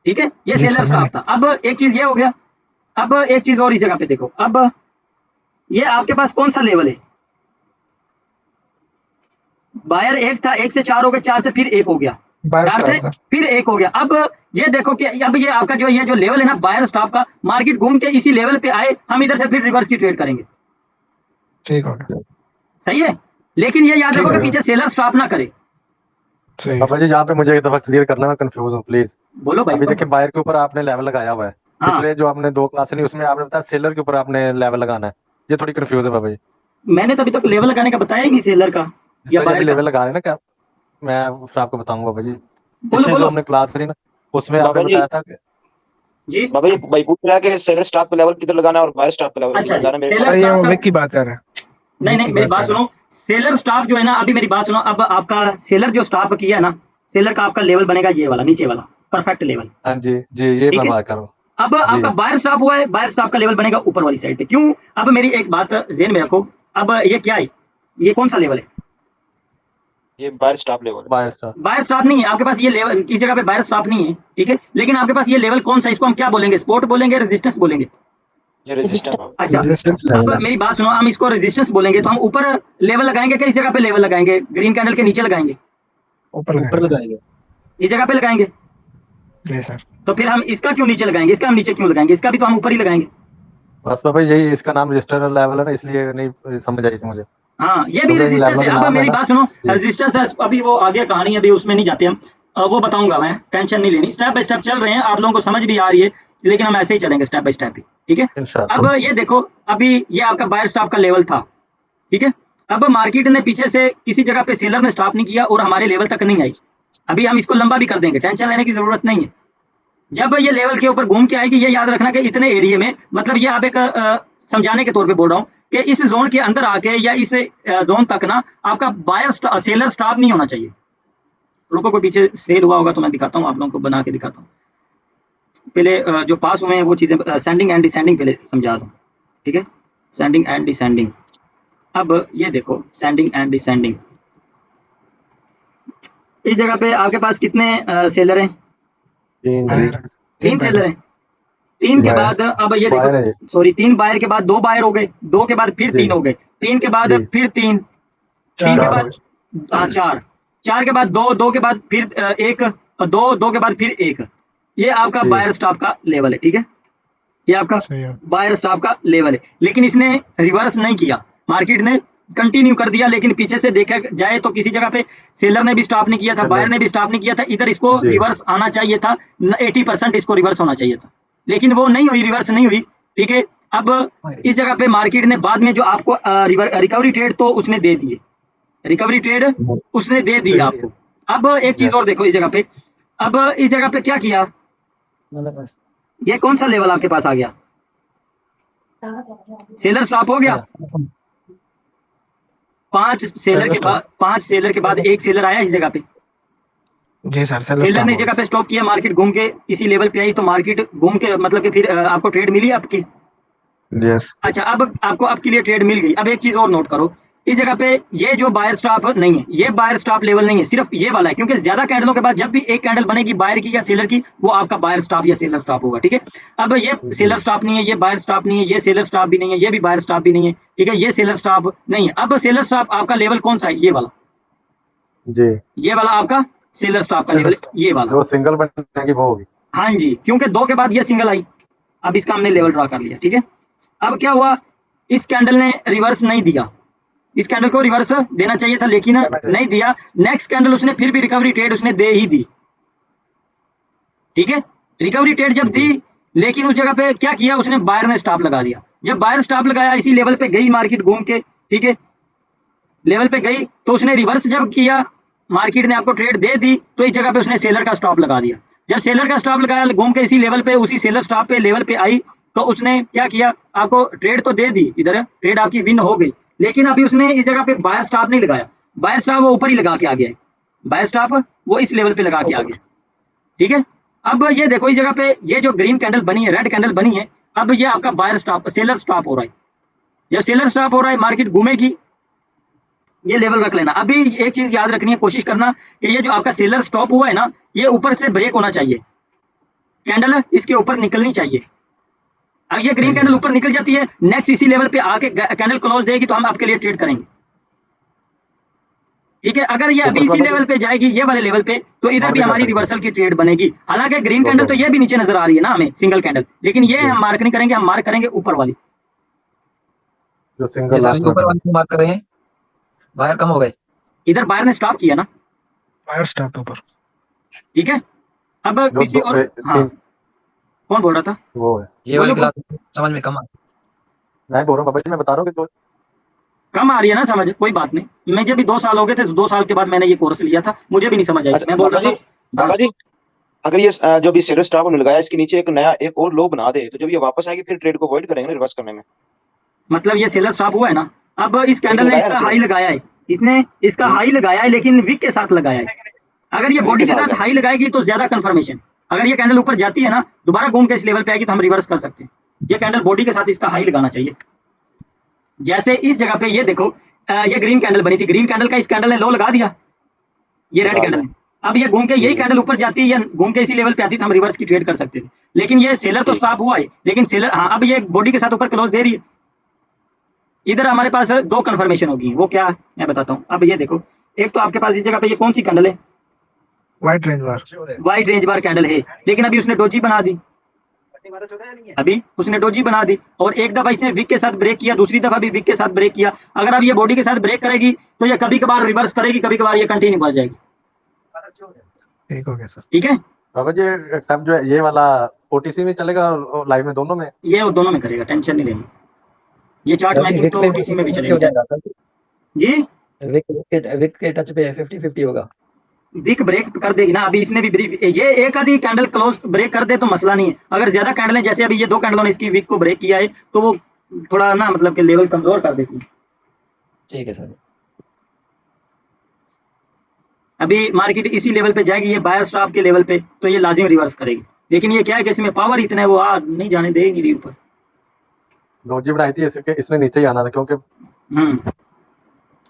ठीक है, ये Yes, सेलर sir, स्टॉप था। अब एक चीज ये हो गया, अब एक चीज और इस जगह पे देखो, अब ये आपके पास कौन सा लेवल है, बायर एक था, 1 से 4 हो गए, 4 से फिर 1 हो गया, बायर 4 स्टॉप से सर। फिर 1 हो गया। अब ये देखो कि अब ये आपका जो ये जो लेवल है ना बायर स्टॉप का, मार्केट घूम के इसी लेवल पे आए, हम इधर से फिर रिवर्स की ट्रेड करेंगे, ठीक हो गया। सही है। लेकिन ये याद ठीक रखो कि है। पीछे सेलर स्टॉप ना करे। सही। बाबा जी यहाँ पे मुझे एक दफा क्लियर करना, मैं कंफ्यूज हूँ प्लीज। बोलो भाई। अभी देखिए बायर के ऊपर आपने लेवल लगाया हुआ है, हाँ। पिछले जो आपने 2 क्लास ली उसमें आपने बताया सेलर के ऊपर आपने लेवल लगाना है, ये थोड़ी कंफ्यूज है बाबा जी। मैंने तो अभी तक लेवल लगाने का बताया ही नहीं सेलर का या जब बायर का। लेवल लगा रहे हैं ना, क्या मैं फिर आपको बताऊंगा बाबा जी। बोलो पीछे जो बोलो हमने क्लास ली ना उसमें बाबा आपने जी। बताया था कि जी। बाबा जी भाई पूछ रहा है कि सेलर स्टॉप का लेवल किधर लगाना है और बायर स्टॉप का लेवल अच्छा किधर लगाना है, मेरे सेलर अरे ये वो स्टॉप का विक की बात कर रहा है। नहीं नहीं, मेरी बात सुनो, सेलर स्टॉप जो है ना, अभी मेरी बात सुनो, अब आपका सेलर जो स्टॉप किया ना, सेलर का आपका लेवल बनेगा ये वाला, नीचे वाला परफेक्ट लेवल। हाँ जी जी, ये ठीक मैं है, बात कर रहा हूँ। अब आपका बायर स्टॉप हुआ है, बायर स्टॉप का लेवल बनेगा ऊपर वाली साइड पे। क्यों? अब मेरी एक बात ज़हन में रखो, अब ये क्या है, ये कौन सा लेवल है? ये बायर स्टॉप लेवल है। बायर स्टॉप बायर स्टॉप नहीं है आपके पास, ये लेवल इस जगह पे बायर स्टॉप नहीं है, ठीक है, लेकिन आपके पास ये लेवल कौन सा, इसको हम क्या बोलेंगे, सपोर्ट बोलेंगे, रेजिस्टेंस बोलेंगे? ये रेजिस्टेंस अच्छा, रेजिस्टेंस अब लेवल है। मेरी बात सुनो, हम इसको रेजिस्टेंस बोलेंगे तो हम ऊपर लेवल लगाएंगे कि इस जगह पे लेवल लगाएंगे, ग्रीन कैंडल के नीचे लगाएंगे, ऊपर ऊपर लगाएंगे लगाएंगे। इस जगह पे लगाएंगे? जी सर। तो फिर हम इसका क्यों नीचे लगाएंगे, इसका हम नीचे क्यों लगाएंगे, इसका भी तो हम ऊपर ही लगाएंगे। बस बाबा यही इसका नाम रजिस्टर लेवल है ना, इसलिए नहीं समझ आई थी मुझे। हाँ, ये भी क्योंकि इन रेजिस्टेंस लेवलों है। के अब नाम है मेरी ना। बात सुनो, जी रेजिस्टेंस है, अभी वो आगे कहानी, अभी उसमें नहीं जाते हम, वो बताऊंगा मैं, टेंशन नहीं लेनी, स्टेप बाय स्टेप चल रहे हैं, आप लोगों को समझ भी आ रही है, लेकिन हम ऐसे ही चलेंगे स्टेप बाय स्टेप ही, ठीक है। इंशाल्लाह। अब ये देखो, अभी ये आपका बायर स्टॉप का लेवल था, ठीक है, अब मार्केट ने पीछे से किसी जगह पे सेलर ने स्टॉप नहीं किया और हमारे लेवल तक नहीं आई, अभी हम इसको लंबा भी कर देंगे, टेंशन लेने की जरूरत नहीं है। जब ये लेवल के ऊपर घूम के आएगी, ये याद रखना कि इतने एरिया में, मतलब ये आप एक समझाने के तौर पे बोल रहा हूँ कि इस जोन के अंदर आके या इस जोन तक ना आपका बायर सेलर स्टॉप नहीं होना चाहिए। रुको, कोई पीछे फेल हुआ होगा तो मैं दिखाता हूँ, आप लोगों को बना के दिखाता हूँ। पहले जो पास हुए हैं वो चीजें सेंडिंग एंड डिसेंडिंग पहले समझा दूँ, ठीक है, सेंडिंग एंड डिसेंडिंग। अब ये देखो, सेंडिंग एंड डिसेंडिंग, इस जगह पे आपके पास कितने सेलर हैं? तीन जी। बायर तीन सेलर हैं। तीन के बायर बाद अब ये बायर है ये। देखो, सॉरी, तीन बायर के बाद दो बायर हो गए, दो के बाद फिर जी तीन हो गए, तीन के बाद जी फिर तीन, तीन चार के चार हो बाद गए। हाँ चार, चार के बाद दो, दो के बाद फिर एक, दो, दो के बाद फिर एक, ये आपका जी बायर स्टॉप का लेवल है, ठीक है, ये आपका सही है। बायर स्टॉप का लेवल है। लेकिन इसने रिवर्स नहीं किया, मार्केट ने कंटिन्यू कर दिया, लेकिन पीछे से देखा जाए तो किसी जगह पे सेलर ने भी स्टॉप नहीं किया था, बायर ने भी स्टॉप नहीं किया था, इधर इसको जी रिवर्स आना चाहिए था, 80% इसको रिवर्स होना चाहिए था, लेकिन वो नहीं हुई, रिवर्स नहीं हुई, ठीक है। अब इस जगह पे मार्केट ने बाद में जो आपको रिकवरी ट्रेड तो उसने दे दिए, रिकवरी ट्रेड उसने दे दी आपको। अब एक चीज यस और देखो इस जगह पे, अब इस जगह पे क्या किया, ये कौन सा लेवल आपके पास आ गया, सेलर स्टॉप हो गया, पांच सेलर के बाद, पांच सेलर के बाद एक सेलर आया इस जगह पे, जी सर, सेलर सेलर स्टॉप ने हो इस जगह गया। पे स्टॉप किया, मार्केट घूम के इसी लेवल पे आई, तो मार्केट घूम के मतलब कि फिर आपको ट्रेड मिली आपकी। यस अच्छा, अब आपको आपके लिए ट्रेड मिल गई। अब एक चीज और नोट करो, इस जगह पे ये जो बायर स्टॉप नहीं है, ये बायर स्टॉप लेवल नहीं है, सिर्फ ये वाला है, क्योंकि ज्यादा कैंडलों के बाद जब भी एक कैंडल बनेगी बायर की या सेलर की, वो आपका बायर स्टॉप या सेलर स्टॉप होगा, ठीक है। अब ये सेलर स्टॉप नहीं है, ये बायर स्टॉप नहीं है, ये सेलर स्टॉप भी नहीं है, ये भी बायर स्टॉप भी नहीं है, ठीक है, ये सेलर स्टॉप नहीं है। अब सेलर स्टॉप आपका लेवल कौन सा है, ये वाला, जी, ये वाला आपका सेलर स्टॉप का सेलर लेवल, स्टॉप ये वाला। जो सिंगल बनेगी वो होगी। हाँ जी, क्योंकि दो के बाद ये सिंगल आई, अब इसका हमने लेवल ड्रा कर लिया, ठीक है। अब क्या हुआ, इस कैंडल ने रिवर्स नहीं दिया, इस कैंडल को रिवर्स देना चाहिए था लेकिन नहीं दिया, नेक्स्ट कैंडल उसने फिर भी रिकवरी ट्रेड उसने दे ही दी, ठीक है, रिकवरी ट्रेड जब दी, लेकिन उस जगह पे क्या किया उसने, बायर ने स्टॉप लगा दिया। जब बायर स्टॉप लगाया, इसी लेवल पे गई मार्केट घूम के, ठीक है, लेवल पे गई, तो उसने रिवर्स जब किया, मार्केट ने आपको ट्रेड दे दी, तो इस जगह पे उसने सेलर का स्टॉप लगा दिया। जब सेलर का स्टॉप लगाया, घूम के इसी लेवल पे, उसी सेलर स्टॉप पे लेवल पे आई, तो उसने क्या किया, आपको ट्रेड तो दे दी, इधर ट्रेड आपकी विन हो गई, लेकिन अभी उसने इस जगह पे बायर स्टॉप नहीं लगाया, बायर स्टॉप वो ऊपर ही लगा के आ गया है, बायर स्टॉप वो इस लेवल पे लगा के आ गया, ठीक है। अब ये देखो, इस जगह पे ये जो ग्रीन कैंडल बनी है, रेड कैंडल बनी है, अब ये आपका बायर स्टॉप, सेलर स्टॉप हो रहा है। जब सेलर स्टॉप हो रहा है, मार्केट घूमेगी, ये लेवल रख लेना। अभी एक चीज याद रखनी है, कोशिश करना कि ये जो आपका सेलर स्टॉप हुआ है ना, ये ऊपर से ब्रेक होना चाहिए, कैंडल इसके ऊपर निकलनी चाहिए। अब ये ग्रीन कैंडल ऊपर निकल जाती है, नेक्स्ट इसी लेवल पे आके कैंडल क्लोज देगी, तो हम आपके लिए ट्रेड करेंगे, ठीक है। अगर ये अभी इसी लेवल पे जाएगी, ये वाले लेवल पे, तो इधर भी हमारी रिवर्सल की ट्रेड बनेगी। हालांकि ग्रीन कैंडल तो ये भी नीचे नजर आ रही है ना हमें, सिंगल कैंडल, लेकिन ये हम मार्क नहीं करेंगे, हम मार्क करेंगे ऊपर वाली, जो सिंगल लास्ट ऊपर वाले मार्क कर रहे हैं, बाहर कम हो गए, इधर बायर ने स्टॉप किया ना, बायर स्टॉप ऊपर। ठीक है। अब जो किसी और, हाँ, कौन बोल रहा था, वो है। ये वाली बोलो, क्लास समझ में कम आ मैं बोल रहा हूँ बाबा जी, मैं बता रहा हूँ कि जो कम आ रही है ना समझ, कोई बात नहीं, मुझे भी 2 साल हो गए थे, 2 साल के बाद मैंने ये कोर्स लिया था, मुझे भी नहीं समझ आई, अच्छा मैं बोल बाबा रहा जी, था। बाबा जी, अगर ये जो भी सेलर स्टॉप हमने लगाया, इसके नीचे एक नया एक और लो बना दे, तो जब ये वापस आएगी फिर ट्रेड को अवॉइड करेंगे रिवर्स करने में। मतलब ये सेलर स्टॉप हुआ है ना, अब इस कैंडल ने लगाया इसका नीचे। हाई लगाया है, इसने इसका हाई लगाया है लेकिन विक के साथ लगाया है। अगर ये विक बॉडी के के साथ साथ लगाया। हाई लगाएगी तो ज्यादा कंफर्मेशन, अगर ये कैंडल ऊपर जाती है ना दोबारा घूम के इस लेवल पे आएगी तो हम रिवर्स कर सकते हैं। ये कैंडल बॉडी के साथ इसका हाई लगाना चाहिए। जैसे इस जगह पे ये देखो ये ग्रीन कैंडल बनी थी, ग्रीन कैंडल का इस कैंडल ने लो लगा दिया, ये रेड लगा कैंडल दिया। है। अब ये घूम के यही जी। कैंडल ऊपर जाती या घूम के इसी लेवल पे आती तो हम रिवर्स की ट्रेड कर सकते थे, लेकिन ये सेलर तो ठीक। स्टॉप हुआ है, लेकिन सेलर हाँ अब ये बॉडी के साथ ऊपर क्लोज दे रही है। इधर हमारे पास दो कंफर्मेशन होगी, वो क्या है मैं बताता हूँ। अब ये देखो, एक तो आपके पास इस जगह पे ये कौन सी कैंडल है, व्हाइट रेंज बार। व्हाइट रेंज बार कैंडल है, लेकिन अभी उसने डोजी बना दी, अभी उसने डोजी बना दी और एक दफा इसने विक के साथ ब्रेक किया, दूसरी दफा भी विक के साथ ब्रेक किया। अगर अब ये बॉडी के साथ ब्रेक करेगी तो ये कभी कभार रिवर्स करेगी, कभी कभार ये कंटिन्यू कर जाएगी। ठीक हो गया सर। ठीक है, बाबा जी एक्सेप्ट जो है ये वाला ओटीसी में चलेगा और लाइव में दोनों में? ये दोनों में करेगा, टेंशन नहीं लेनी। ये चार्ट सर जी मैकिंग विक तो पे ओटीसी में भी 50-50 चलेगी। हो जाएगा सर जी विक के टच पे 50-50 होगा। विक ब्रेक कर देगी ना, अभी इसने भी ये एक आधी कैंडल क्लोज ब्रेक कर दे तो मसला नहीं है। अगर ज्यादा कैंडल है जैसे अभी ये दो कैंडलों ने इसकी विक को ब्रेक किया है तो वो थोड़ा ना मतलब कि लेवल कमजोर कर देती है। ठीक है सर। अभी मार्केट इसी लेवल पे जाएगी, ये बायर स्टॉप के लेवल पे, तो ये लाजिम रिवर्स करेगी। लेकिन ये क्या है कि इसमें पावर इतना है वो आ नहीं जाने दे ही नहीं रही ऊपर। डोजी बनाई थी इसके, इसने नीचे ही आना था क्योंकि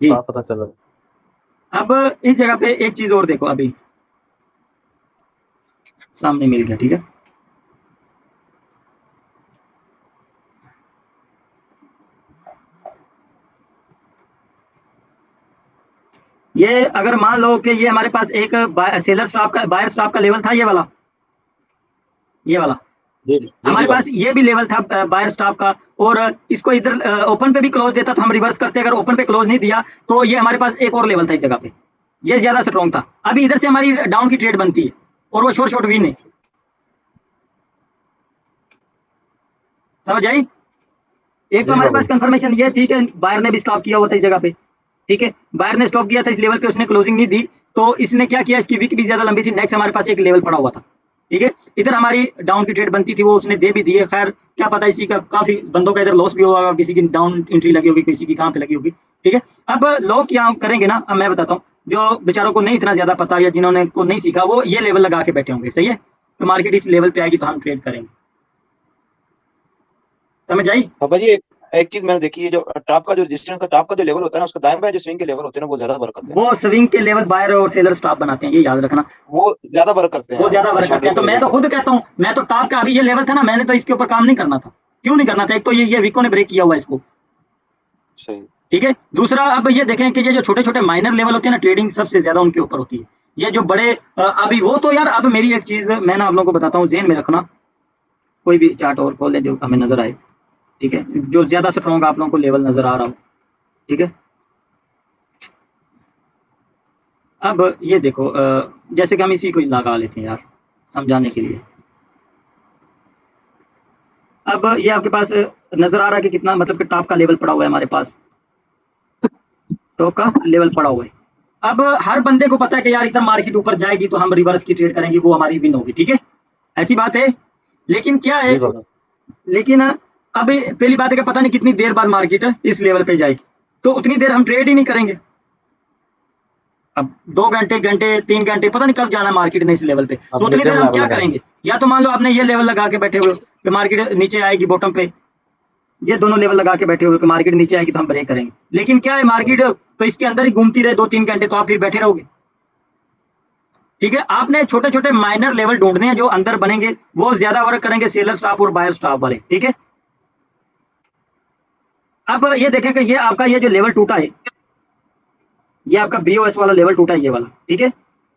जी। साफ पता चल रहा। अब इस जगह पे एक चीज और देखो, अभी सामने मिल गया, ठीक है। ये अगर मान लो कि ये हमारे पास एक सेलर स्टॉप का बायर स्टॉप का लेवल था, ये वाला जी जी हमारे जी पास ये भी लेवल था बायर स्टॉप का, और इसको इधर ओपन पे भी क्लोज देता तो हम रिवर्स करते। अगर ओपन पे क्लोज नहीं दिया तो ये हमारे पास एक और लेवल था इस जगह पे, ये ज्यादा स्ट्रॉन्ग था। अभी इधर से हमारी डाउन की ट्रेड बनती है और वो शॉर्ट विन है, समझ आई। एक तो जी हमारे बाबा पास कंफर्मेशन ये थी कि बायर ने भी स्टॉप किया हुआ था इस जगह पे, ठीक है। बायर ने स्टॉप किया था इस लेवल पे, उसने क्लोजिंग नहीं दी, तो इसने क्या किया, इसकी विक भी ज्यादा लंबी थी, नेक्स्ट हमारे पास एक लेवल पड़ा हुआ था, ठीक है। इधर हमारी डाउन की ट्रेड बनती थी, वो उसने दे भी दी है। खैर क्या पता इसी का काफी बंदों का इधर लॉस भी हुआ, किसी की डाउन एंट्री लगी होगी, किसी की कहाँ पे लगी होगी, ठीक है। अब लोग क्या करेंगे ना, अब मैं बताता हूँ, जो बेचारों को नहीं इतना ज्यादा पता या जिन्होंने को नहीं सीखा वो ये लेवल लगा के बैठे होंगे, सही है। तो मार्केट इस लेवल पे आएगी तो हम ट्रेड करेंगे, समझ आई। बाबा जी एक चीज मैंने देखी है, जो टॉप का जो रेजिस्टेंस का टॉप का जो लेवल होता है ना, उसका दाएं बाएं जो स्विंग के लेवल होते हैं ना, वो ज्यादा वर्क करते हैं। वो स्विंग के लेवल बायर और सेलर स्टॉप बनाते हैं, ये याद रखना, वो ज्यादा वर्क करते हैं। वो ज्यादा वर्क करते हैं। तो मैं तो खुद कहता हूँ, मैं तो टॉप का अभी ये लेवल था ना, मैंने तो इसके ऊपर काम नहीं करना था। क्यों नहीं करना था, एक तो ये विको ने ब्रेक किया हुआ है इसको, सही। ठीक है। दूसरा अब ये देखें कि ये जो छोटे छोटे माइनर लेवल होते हैं ना, ट्रेडिंग सबसे ज्यादा उनके ऊपर होती है। ये जो बड़े अभी वो तो यार, अब मेरी एक चीज मैं ना आप लोगों को बताता हूँ, जेन में रखना, कोई भी चार्ट और खोल ले जो हमें नजर आए, ठीक है, जो ज्यादा स्ट्रॉन्ग आप लोगों को लेवल नजर आ रहा हो, ठीक है। अब ये देखो जैसे कि हम इसी को ही लगा लेते हैं यार समझाने के लिए। अब ये आपके पास नजर आ रहा है कि कितना मतलब कि टॉप का लेवल पड़ा हुआ है हमारे पास, टॉप का लेवल पड़ा हुआ है। अब हर बंदे को पता है कि यार इधर मार्केट ऊपर जाएगी तो हम रिवर्स की ट्रेड करेंगे, वो हमारी विन होगी, ठीक है, ऐसी बात है। लेकिन क्या है, जी बाबा। लेकिन अब पहली बात है कि पता नहीं कितनी देर बाद मार्केट इस लेवल पे जाएगी, तो उतनी देर हम ट्रेड ही नहीं करेंगे। अब 2 घंटे 3 घंटे पता नहीं कब जाना मार्केट ने इस लेवल पे, तो उतनी देर हम क्या करेंगे। या तो मान लो आपने ये लेवल लगा के बैठे हुए कि मार्केट नीचे आएगी बॉटम पे, ये दोनों लेवल लगा के बैठे हुए कि मार्केट नीचे आएगी तो हम ब्रेक करेंगे। लेकिन क्या है, मार्केट तो इसके अंदर ही घूमती रहे 2-3 घंटे, तो आप फिर बैठे रहोगे, ठीक है। आपने छोटे छोटे माइनर लेवल ढूंढने हैं जो अंदर बनेंगे, वो ज्यादा वर्क करेंगे सेलर स्टॉप और बायर स्टॉप वाले, ठीक है। अब ये देखें कि ये आपका ये जो लेवल टूटा है, ये आपका बीओएस वाला लेवल टूटा है, ये वाला, ठीक है।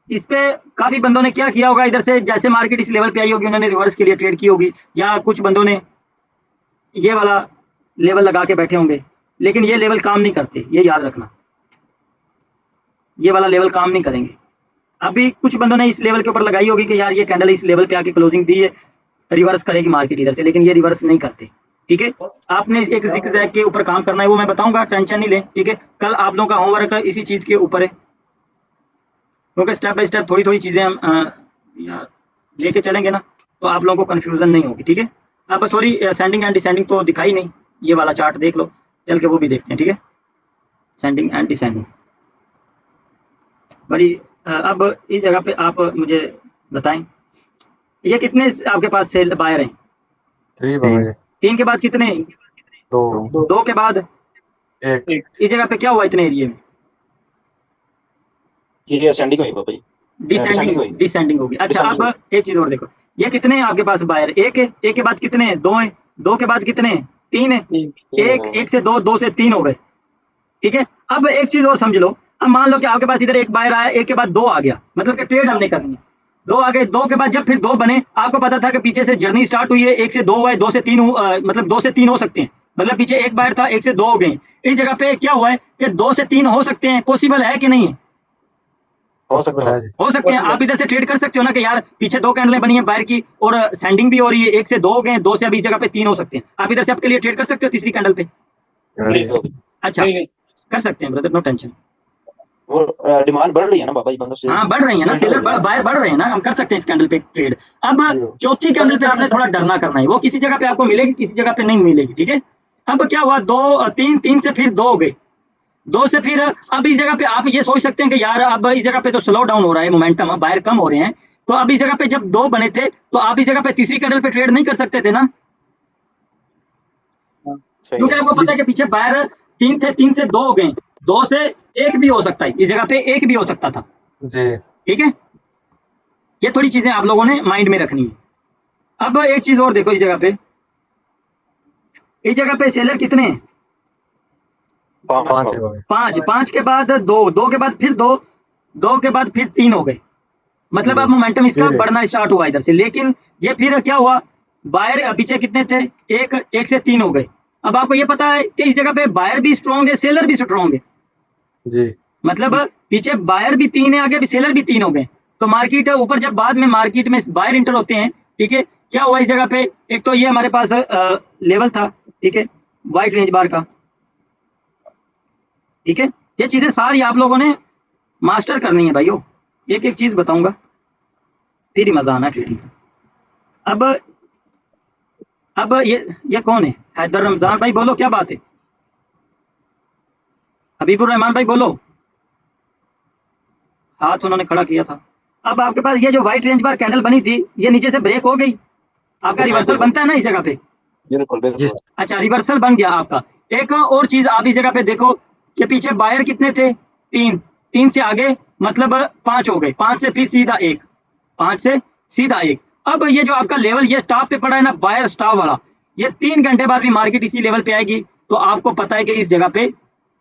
इस पे काफी बंदों ने क्या किया होगा, इधर से जैसे मार्केट इस लेवल पे आई होगी उन्होंने रिवर्स के लिए ट्रेड की होगी, या कुछ बंदों ने ये वाला लेवल लगा के बैठे होंगे। लेकिन ये लेवल काम नहीं करते, ये याद रखना, ये वाला लेवल काम नहीं करेंगे। अभी कुछ बंदों ने इस लेवल के ऊपर लगाई होगी कि यार ये कैंडल इस लेवल पे आके क्लोजिंग दी है, रिवर्स करेगी मार्केट इधर से, लेकिन ये रिवर्स नहीं करते, ठीक है। आपने एक ज़िग-ज़ैग के ऊपर काम करना है, वो मैं बताऊंगा, टेंशन नहीं लें, ठीक है। कल आप लोगों का होमवर्क इसी चीज के ऊपर है, क्योंकि स्टेप बाय स्टेप थोड़ी थोड़ी चीजें हम यार लेके चलेंगे ना, तो आप लोगों को कंफ्यूजन नहीं होगी, ठीक है। अब सॉरी सेंडिंग एंड डिसेंडिंग तो दिखाई नहीं, ये वाला चार्ट देख लो, चल के वो भी देखते हैं, ठीक है। Sending end descending. बड़ी अब इस जगह पे आप मुझे बताएं, ये कितने आपके पास सेल बायर हैं? 3 बाबा जी। 3 के बाद कितने? 2 2 के बाद 1 इस जगह पे क्या हुआ इतने एरिया में? ये असेंडिंग हुई बाबा जी, डिसेंडिंग हुई। डिसेंडिंग होगी। अच्छा Descending अब एक चीज और देखो, ये कितने हैं आपके पास बायर? एक है, एक के बाद कितने हैं? 2 हैं, 2 के बाद कितने हैं? 3 है, एक से 2, 2 से 3 हो गए, ठीक है। अब एक चीज और समझ लो, अब मान लो कि आपके पास इधर एक बायर आया, एक के बाद 2 आ गया, मतलब कि ट्रेड हमने करनी है, 2 आ गए, 2 के बाद जब फिर 2 बने, आपको पता था कि पीछे से जर्नी स्टार्ट हुई है, 1 से 2 हुआ है, 2 से 3 मतलब 2 से 3 हो सकते हैं, मतलब पीछे एक बायर था, 1 से 2 हो गए। इस जगह पे क्या हुआ है कि 2 से 3 हो सकते हैं, पॉसिबल है कि नहीं? हो सकता है। हो सकते हैं। आप इधर से ट्रेड कर सकते हो ना कि यार पीछे 2 कैंडलें बनी है बायर की और सेंडिंग भी हो रही है, 1 से 2 हो गए, 2 से अभी इस जगह पे 3 हो सकते हैं, आप इधर से आपके लिए ट्रेड कर सकते हो तीसरी कैंडल पे? अच्छा कर सकते हैं ब्रदर, नो टेंशन। वो डिमांड बढ़ रही है ना बाबा जी, बंदों से। हाँ बढ़ रही है ना, सेलर बायर बढ़ रहे हैं ना, हम कर सकते हैं इस कैंडल पे ट्रेड। अब चौथी कैंडल पे आपने थोड़ा डरना करना है, वो किसी जगह पे आपको मिलेगी, किसी जगह पे नहीं मिलेगी, ठीक है। अब क्या हुआ, 2 3 3 से फिर 2 हो गए, 2 से फिर अब इस जगह पे आप ये सोच सकते हैं कि यार अब इस जगह पे तो स्लो डाउन हो रहा है, मोमेंटम बायर कम हो रहे हैं, तो अब इस जगह पे जब 2 बने थे तो आप इस जगह पे तीसरी कैंडल पे ट्रेड नहीं कर सकते थे ना, क्योंकि आपको पता है कि पीछे बायर 3 थे, 3 से 2 हो गए, 2 से 1 भी हो सकता है, इस जगह पे 1 भी हो सकता था जी। ठीक है। ये थोड़ी चीजें आप लोगों ने माइंड में रखनी है। अब एक चीज और देखो, इस जगह पे सेलर कितने हैं? 5 है बाबा। 5 के बाद 2, 2 के बाद फिर 2, 2 के बाद फिर 3 हो गए, मतलब अब मोमेंटम इसका फिर बढ़ना स्टार्ट हुआ इधर से। लेकिन ये फिर क्या हुआ, बायर पीछे कितने थे? 1 से 3 हो गए। अब आपको ये पता है कि इस जगह पे बायर भी स्ट्रॉन्ग है, सेलर भी स्ट्रॉन्ग है, जी। मतलब पीछे बायर भी 3 है, आगे भी सेलर भी 3 हो गए। तो मार्केट ऊपर जब बाद में मार्केट में बायर इंटर होते हैं, ठीक है, क्या हुआ इस जगह पे, एक तो ये हमारे पास लेवल था, ठीक है, वाइट रेंज बार का, ठीक है। ये चीजें सारी आप लोगों ने मास्टर करनी है भाइयों, एक एक चीज बताऊंगा फिर ही मजा आना ट्रेडिंग का। अब ये कौन है? हैदर रमजान भाई बोलो, क्या बात है? हबीबुर रहमान भाई बोलो, हाथ उन्होंने खड़ा किया था। अब आपके पास ये जो व्हाइट रेंज बार कैंडल बनी थी, ये नीचे से ब्रेक हो गई, आपका रिवर्सल बनता है ना इस जगह पे? बिल्कुल बिल्कुल। अच्छा रिवर्सल बन गया आपका। एक और चीज आप इस जगह पे देखो कि पीछे बायर कितने थे? 3, 3 से आगे मतलब 5 हो गए, 5 से फिर सीधा 1, 5 से सीधा 1। अब ये जो आपका लेवल ये टॉप पे पड़ा है ना, बायर स्टॉप वाला, ये 3 घंटे बाद भी मार्केट इसी लेवल पे आएगी, तो आपको पता है कि इस जगह पे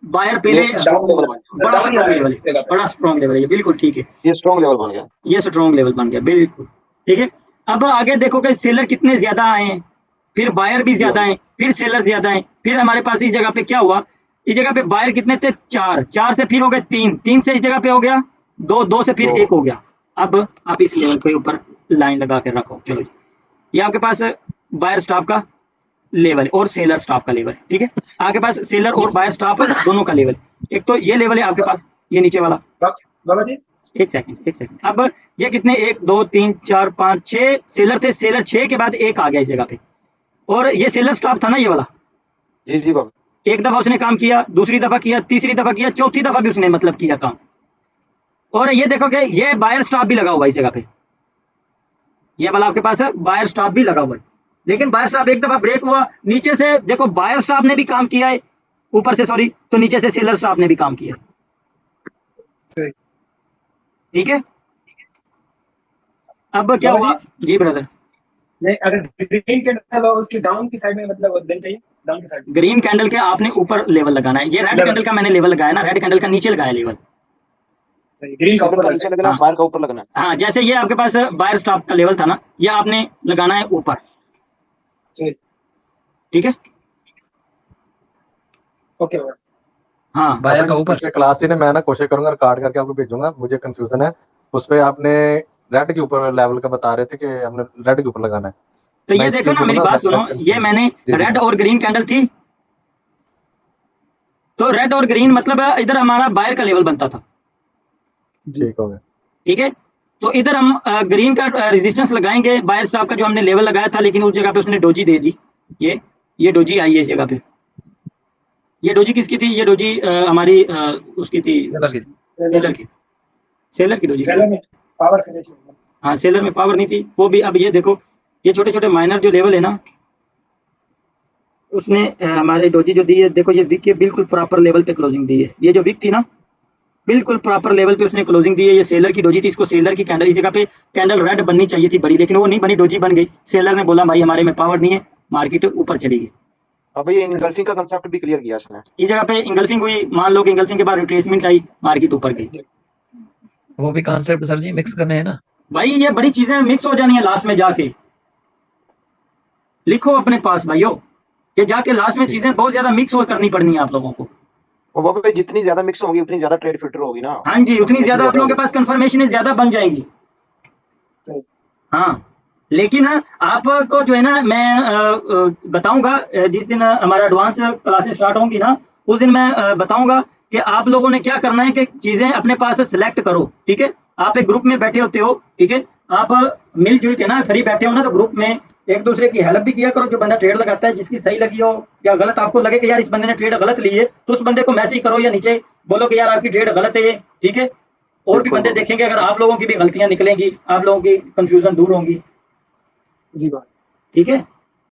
बायर पहले ये स्ट्रॉन्ग लेवल बन गया, बड़ा स्ट्रॉन्ग लेवल है, बड़ा स्ट्रॉन्ग लेवल है ये, बिल्कुल ठीक है, ये स्ट्रॉन्ग लेवल बन गया। ये स्ट्रॉन्ग लेवल बन गया, बिल्कुल ठीक है। अब आगे देखो कि सेलर कितने ज्यादा आए हैं, फिर बायर भी ज्यादा है, फिर सेलर ज्यादा है, फिर हमारे पास इस जगह पे क्या हुआ, इस जगह पे बायर कितने थे? 4, 4 से फिर हो गए 3, 3 से इस जगह पे हो गया 2, 2 से फिर 1 हो गया। अब आप इस लेवल के ऊपर लाइन लगा के रखो, चलो जी, ये आपके पास बायर स्टॉप का लेवल और सेलर स्टॉप का लेवल, ठीक है। आपके पास सेलर और बायर स्टॉप दोनों का लेवल, एक तो ये लेवल है आपके पास, ये नीचे वाला, बाबा जी एक सेकंड। अब ये कितने, 1 2 3 4 5 6 सेलर थे, सेलर 6 के बाद 1 आ गया इस जगह पे, और ये सेलर स्टॉप था ना ये वाला, जी जी बाबा। एक दफा उसने काम किया, दूसरी दफा किया, तीसरी दफा किया, चौथी दफा भी उसने मतलब किया काम। और ये देखो कि ये बायर स्टॉप भी लगा हुआ है इस जगह पे, ये वाला आपके पास है बायर स्टॉप भी लगा हुआ है, लेकिन बायर स्टॉप एक दफा ब्रेक हुआ, नीचे से देखो बायर स्टॉप ने भी काम किया है, ऊपर से सॉरी, तो नीचे से सेलर स्टॉप ने भी काम किया, ठीक है। अब क्या हुआ जी ब्रदर? नहीं, अगर ग्रीन कैंडल हो उसकी डाउन की साइड में मतलब देना चाहिए, डाउन की साइड में। ग्रीन कैंडल के आपने ऊपर लेवल लगाना है, ये रेड कैंडल का मैंने लेवल लगाया ना, रेड कैंडल का नीचे लगाया लेवल, ग्रीन का सेलर ऊपर का नीचे लगना, हाँ। बायर का ऊपर लगना है। हाँ जैसे ये आपके पास बायर स्टॉप का लेवल था ना, ये आपने लगाना है ऊपर, ठीक है। ओके हाँ बायर का ऊपर। पिछले क्लास से ना मैं ना कोशिश करूंगा रिकॉर्ड करके आपको भेजूंगा, मुझे कंफ्यूजन है उस पे। आपने रेड के ऊपर लेवल का बता रहे थे कि हमने रेड के ऊपर लगाना है, तो मैं ये इस देखो चीज ना को मेरी ना बात सुनो, ये मैंने जी। रेड और ग्रीन कैंडल थी, तो रेड और ग्रीन मतलब इधर हमारा बायर का लेवल बनता था, ठीक हो गया। ठीक है। तो इधर हम ग्रीन का रेजिस्टेंस लगाएंगे, बायर स्टॉप का जो हमने लेवल लगाया था, लेकिन उस जगह पे उसने डोजी दे दी, ये डोजी आई है इस जगह पे, ये डोजी किसकी थी? ये डोजी हमारी उसकी थी, सेलर की सेलर की, सेलर की डोजी थी। सेलर में पावर फिनिश हाँ, सेलर में पावर नहीं थी वो भी। अब ये देखो, ये छोटे छोटे माइनर जो लेवल है ना, उसने हमारे डोजी जो दी है, देखो ये विक के बिल्कुल प्रॉपर लेवल पे क्लोजिंग दी है। ये जो विक थी ना, बिल्कुल प्रॉपर लेवल पे उसने क्लोजिंग दी है। ये सेलर की डोजी थी, इसको सेलर की कैंडल, इस जगह पे कैंडल रेड बननी चाहिए थी बड़ी, लेकिन वो नहीं बनी, डोजी बन गई। सेलर ने बोला भाई हमारे में पावर नहीं है, मार्केट ऊपर चली गई। अब ये इनगल्फिंग का कंसेप्ट भी क्लियर किया इसने। इस जगह पे इंगल्फिंग हुई, मान लो कि इंगल्फिंग के बाद रिट्रेसमेंट आई, मार्केट ऊपर गई। वो भी कॉन्सेप्ट सर जी मिक्स करने हैं ना। भाई ये बड़ी चीजें मिक्स हो जानी है लास्ट में जाके, लिखो अपने पास भाइयों, ये जाके लास्ट में चीजें बहुत ज्यादा मिक्स हो करनी पड़नी है आप लोगों को। और वो पे जितनी ज्यादा मिक्स होगी उतनी ज्यादा ट्रेड फिल्टर होगी ना। हाँ जी, उतनी ज्यादा आप लोगों के पास कंफर्मेशन ज्यादा बन जाएंगी। सही। हाँ, लेकिन आपको जो है ना, मैं बताऊंगा जिस दिन हमारा एडवांस क्लासेस स्टार्ट होंगी ना, उस दिन मैं बताऊंगा कि आप लोगों ने क्या करना है कि चीजें अपने पास से सिलेक्ट करो। ठीक है, आप एक ग्रुप में बैठे होते हो, ठीक है, आप मिलजुल के ना फ्री बैठे हो ना, तो ग्रुप में एक दूसरे की हेल्प भी किया करो। जो बंदा ट्रेड लगाता है, जिसकी सही लगी हो या गलत आपको लगे कि यार इस बंदे ने ट्रेड गलत ली है, तो उस बंदे को मैसेज करो या नीचे बोलो कि यार आपकी ट्रेड गलत है ये। ठीक है, और भी बंदे देखेंगे, अगर आप लोगों की भी गलतियां निकलेंगी, आप लोगों की कंफ्यूजन दूर होंगी। जी बात। ठीक है।